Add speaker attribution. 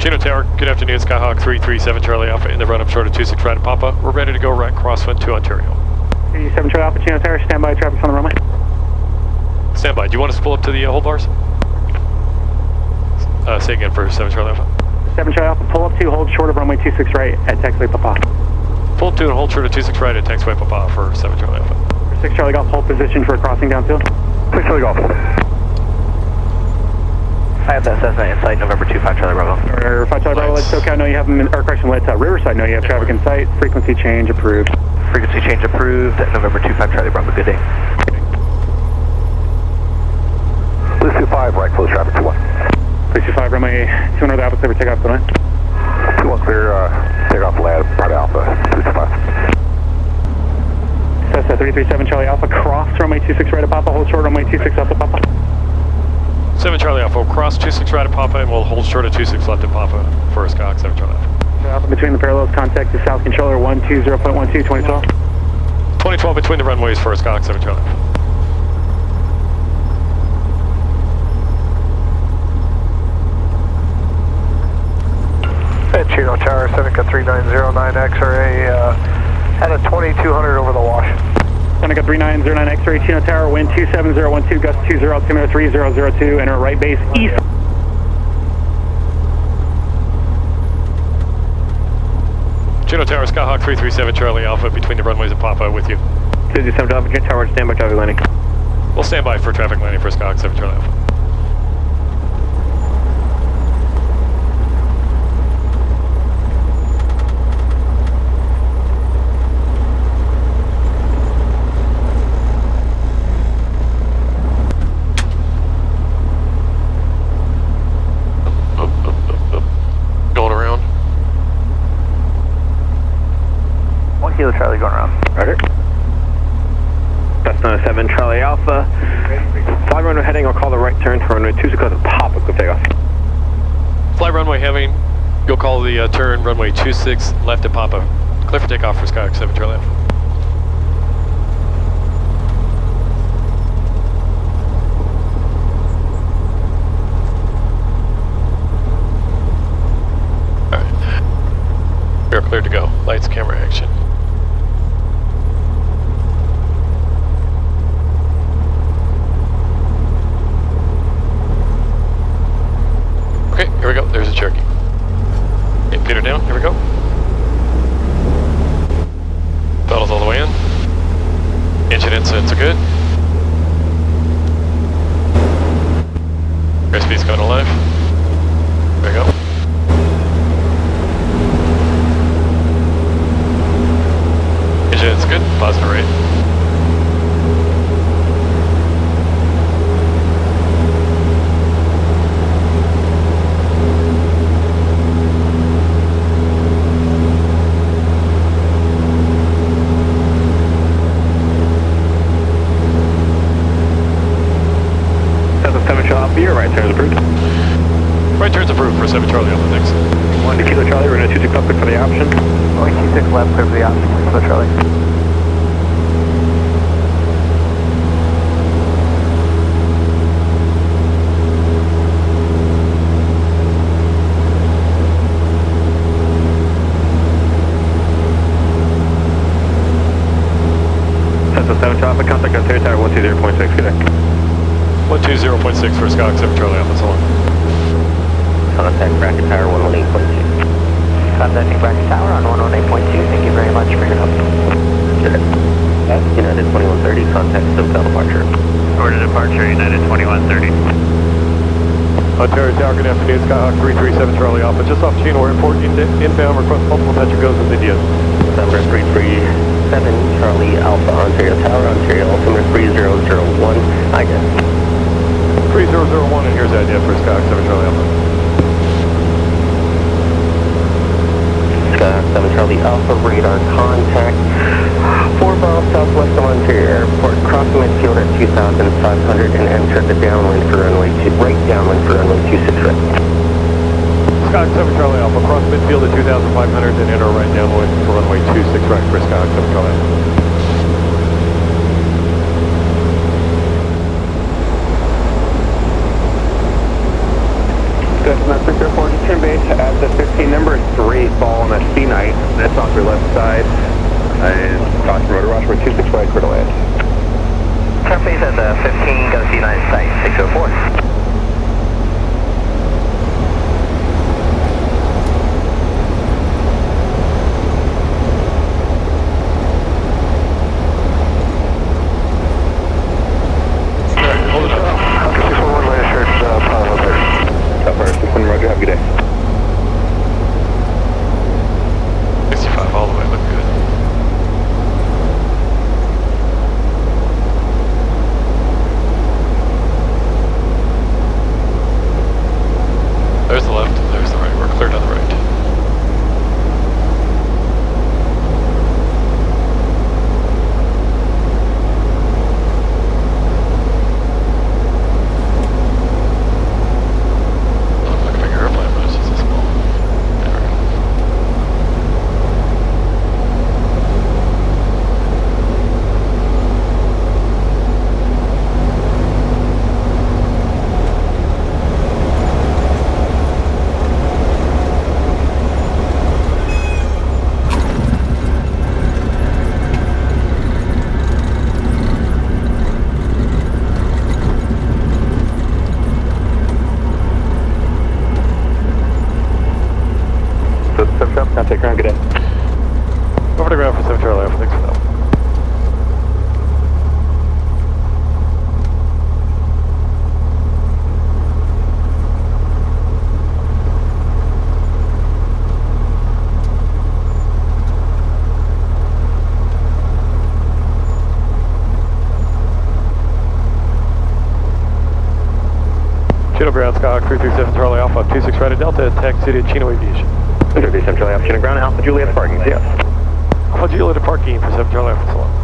Speaker 1: Chino Tower, good afternoon, Skyhawk 337 Charlie Alpha in the run-up short of 26 right at Papa. We're ready to go right crosswind to Ontario.
Speaker 2: 37 Charlie Alpha, Chino Tower, stand by, traffic's on the runway.
Speaker 1: Stand by. Do you want us to pull up to the hold bars? Say again for 7 Charlie Alpha.
Speaker 2: 7 Charlie Alpha, pull up to, hold short of runway 26 right at taxiway Papa.
Speaker 1: Pull up to and hold short of 26 right at taxiway Papa for 7 Charlie Alpha.
Speaker 2: 6 Charlie Golf, hold position for crossing downfield.
Speaker 3: 6 Charlie Golf. I have that Cessna in sight, November 25 Charlie Bravo.
Speaker 2: 5 Charlie Bravo, let's SoCal, know you have them in, or correction, let's Riverside, know you have traffic in sight, frequency change approved.
Speaker 3: Frequency change approved, November 25 Charlie Bravo, good day. Blue 25, right, close traffic 21.
Speaker 2: Blue 25, runway 200 Alpha, clear for takeoff, go on.
Speaker 3: 21 clear, takeoff land, part Alpha, Blue 25.
Speaker 2: Cessna 337 Charlie Alpha, cross runway 26 right at Papa, hold short runway 26 left at Papa.
Speaker 1: 7 Charlie Alpha, we'll cross 26 right at Papa and we'll hold short of 26 left at Papa for Skyhawk 7 Charlie Alpha.
Speaker 2: Alpha between the parallels, contact the south controller 120.12, 2012.
Speaker 1: 2012 between the runways for Skyhawk 7 Charlie Alpha.
Speaker 3: At Chino Tower, Seneca 3909 X-ray, at a 2200 over the wash.
Speaker 2: Seneca 3909 X-ray, Chino Tower, wind 27012, gust 20, altimeter 3002, enter right base east.
Speaker 1: Chino Tower, Skyhawk 337 Charlie Alpha between the runways of Papa with you.
Speaker 3: 207 Alpha, Chino Tower, stand by traffic landing.
Speaker 1: We'll stand by for traffic landing for Skyhawk 7 Charlie Alpha. Going around.
Speaker 3: 1 Kilo Charlie going around.
Speaker 2: Roger.
Speaker 3: Cessna 7 Charlie Alpha. Fly runway heading, I'll call the right turn for runway 26 at Papa, quick takeoff.
Speaker 1: Fly runway heading, go call the turn runway 26 left at Papa. Clear for takeoff for Skyhawk 7 Charlie Alpha. Alright. We are cleared to go. Lights, camera, action. Okay, here we go. There's a Cherokee. Okay, get her down. Here we go. Throttles all the way in. Engine incidents are good. Airspeed's going alive. There we go. Engine incidents good. Positive rate.
Speaker 2: Your right turn is approved.
Speaker 1: Right turn's approved for 7 Charlie Alpha, thanks.
Speaker 2: 1 Kilo Charlie, we're going to 26 left, clear for the option.
Speaker 3: 26 left, clear for the option, Kilo Charlie.
Speaker 2: Cessna 7 Charlie, contact Ontario Tower 120.6, good day.
Speaker 1: 120.6 for Skyhawk 7 Charlie Alpha, so long.
Speaker 4: Contact Bracket Tower 118.2.
Speaker 3: Contacting Bracket Tower on 118.2, thank you very much for your help.
Speaker 4: Sure. United 2130, contact SoCal departure.
Speaker 3: Order departure, United 2130.
Speaker 1: Ontario Tower, good afternoon, Skyhawk 337 Charlie Alpha, just off Chino Airport, inbound, request multiple Metro goes with India.
Speaker 4: November 337 Charlie Alpha, Ontario Tower, Ontario altimeter 3001, I guess.
Speaker 1: 3001, and here's the idea for Skyhawk 7 Charlie Alpha.
Speaker 4: Skyhawk 7 Charlie Alpha, radar contact 4 miles southwest of Ontario Airport, crossing midfield at 2,500 and enter the downwind for runway 2, right downwind for runway 26 right.
Speaker 1: Skyhawk 7 Charlie Alpha, cross midfield at 2,500 and enter right downwind for runway 26 right for Skyhawk 7 Charlie Alpha.
Speaker 2: Good. That's 604, just turn base at the 15 number 3 ball on the C night. That's off your left side. And caution rotor wash, we're 26 right, clear to land.
Speaker 3: Turn base at the 15, got a C9 sight, 604.
Speaker 2: Roger, have a good day.
Speaker 1: 65 all the way, look good. There's the left, there's the right. We're clear down the right.
Speaker 2: Contact ground, good day.
Speaker 1: Over to ground for 7 Charlie Alpha, thanks for that. Chino ground, Skyhawk 337 Charlie Alpha, 26 right at Delta, taxi to Chino Aviation.
Speaker 2: 337 Charlie Alpha, Chino ground, Alpha Juliet parking, yes.
Speaker 1: Alpha Juliet parking for 7 Charlie Alpha, so long.